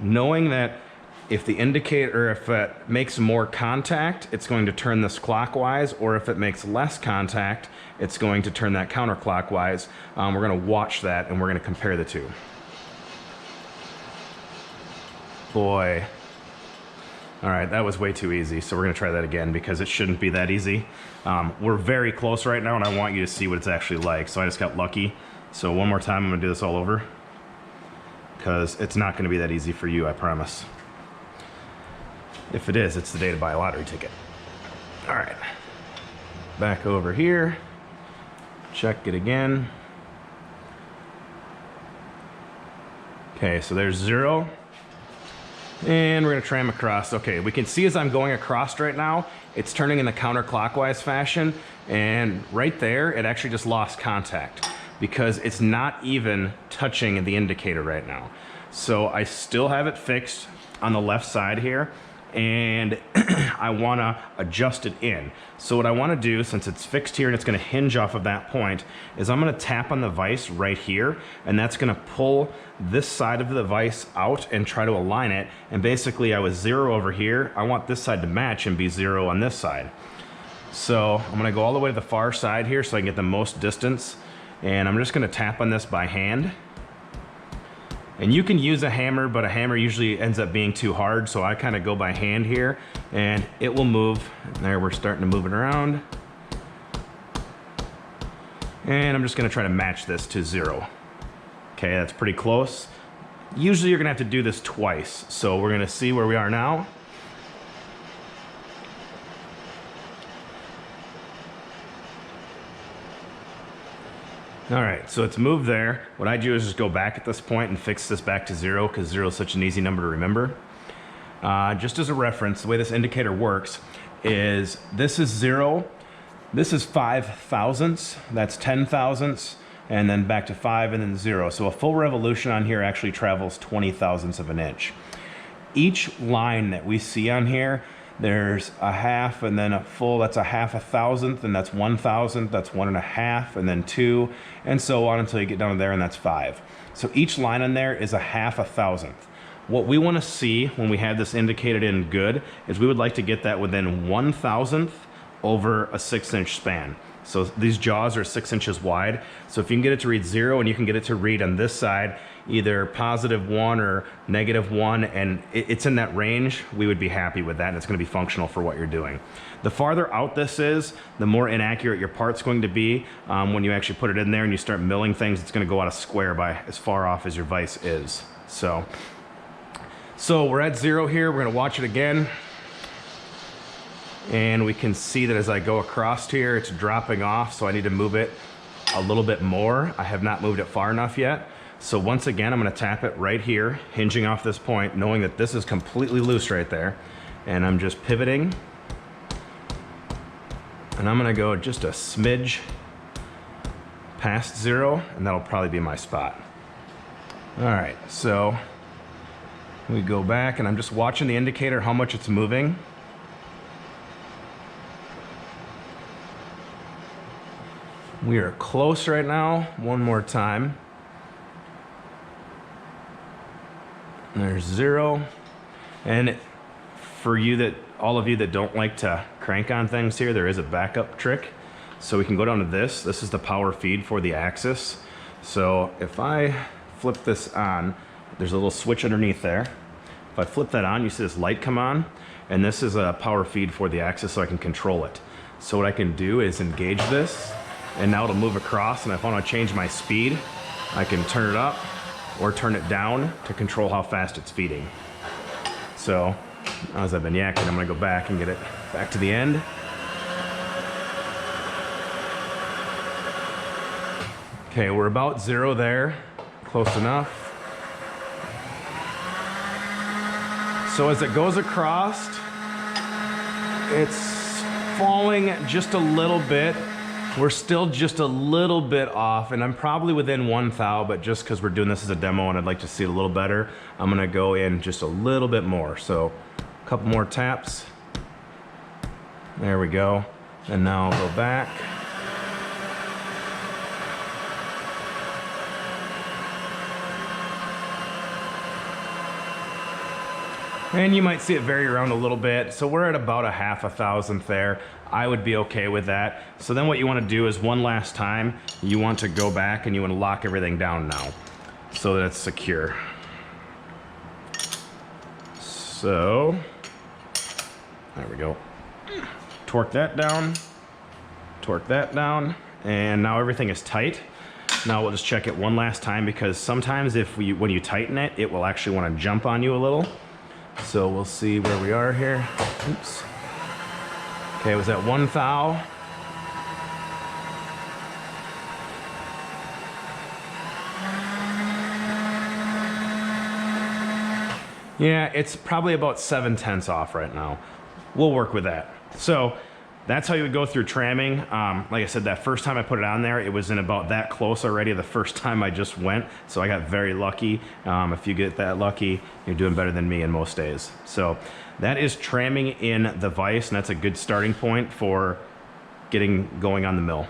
knowing that if the indicator, if it makes more contact, it's going to turn this clockwise, or if it makes less contact, it's going to turn that counterclockwise. We're going to watch that and we're going to compare the two. Boy. All right, that was way too easy, so we're going to try that again because it shouldn't be that easy. We're very close right now, and I want you to see what it's actually like, so I just got lucky. So one more time, I'm going to do this all over because it's not going to be that easy for you, I promise. If it is, it's the day to buy a lottery ticket. All right, back over here, check it again. Okay, so there's 0. And we're gonna try them across. Okay, we can see as I'm going across right now, it's turning in the counterclockwise fashion. And right there, it actually just lost contact because it's not even touching the indicator right now. So I still have it fixed on the left side here, and I wanna adjust it in. So what I wanna do, since it's fixed here and it's gonna hinge off of that point, is I'm gonna tap on the vise right here, and that's gonna pull this side of the vise out and try to align it. And basically I was 0 over here. I want this side to match and be 0 on this side. So I'm gonna go all the way to the far side here so I can get the most distance. And I'm just gonna tap on this by hand. And you can use a hammer, but a hammer usually ends up being too hard, so I kind of go by hand here, and it will move. And there, we're starting to move it around. And I'm just gonna try to match this to 0. Okay, that's pretty close. Usually you're gonna have to do this twice, so we're gonna see where we are now. All right, so it's moved there. What I do is just go back at this point and fix this back to 0 because 0 is such an easy number to remember. Just as a reference, the way this indicator works is this is 0, this is 5 thousandths, that's 10 thousandths, and then back to 5 and then 0. So a full revolution on here actually travels 20 thousandths of an inch. Each line that we see on here, there's a half and then a full, that's a half a thousandth, and that's 1 thousandth, that's 1.5, and then 2, and so on until you get down to there, and that's 5. So each line on there is a half a thousandth. What we want to see when we have this indicated in good is we would like to get that within 1 thousandth over a 6-inch span. So these jaws are 6 inches wide. So if you can get it to read 0 and you can get it to read on this side, either +1 or -1, and it's in that range, we would be happy with that, and it's gonna be functional for what you're doing. The farther out this is, the more inaccurate your part's going to be. When you actually put it in there and you start milling things, it's gonna go out of square by as far off as your vise is. So we're at 0 here, we're gonna watch it again. And we can see that as I go across here, it's dropping off, so I need to move it a little bit more. I have not moved it far enough yet. So once again, I'm gonna tap it right here, hinging off this point, knowing that this is completely loose right there. And I'm just pivoting. And I'm gonna go just a smidge past 0, and that'll probably be my spot. All right, so we go back, and I'm just watching the indicator, how much it's moving. We are close right now. One more time. There's 0. And for you that, all of you that don't like to crank on things here, there is a backup trick. So we can go down to this. This is the power feed for the axis. So if I flip this on, there's a little switch underneath there. If I flip that on, you see this light come on, and this is a power feed for the axis so I can control it. So what I can do is engage this, and now it'll move across, and if I want to change my speed, I can turn it up or turn it down to control how fast it's feeding. So as I've been yakking, I'm gonna go back and get it back to the end. Okay, we're about 0 there, close enough. So as it goes across, it's falling just a little bit. We're still just a little bit off, and I'm probably within 1 thou, but just because we're doing this as a demo and I'd like to see it a little better, I'm gonna go in just a little bit more. So a couple more taps. There we go. And now I'll go back. And you might see it vary around a little bit. So we're at about a 1/2 thousandth there. I would be okay with that. So then what you want to do is one last time, you want to go back and you want to lock everything down now so that it's secure. So, there we go. Torque that down, and now everything is tight. Now we'll just check it one last time because sometimes when you tighten it, it will actually want to jump on you a little. So we'll see where we are here. Oops. Okay, it was at 1 thou. Yeah, it's probably about 7/10 off right now. We'll work with that. So that's how you would go through tramming. Like I said, that first time I put it on there, it was in about that close already the first time I just went. So I got very lucky. If you get that lucky, you're doing better than me in most days. So that is tramming in the vise, and that's a good starting point for getting going on the mill.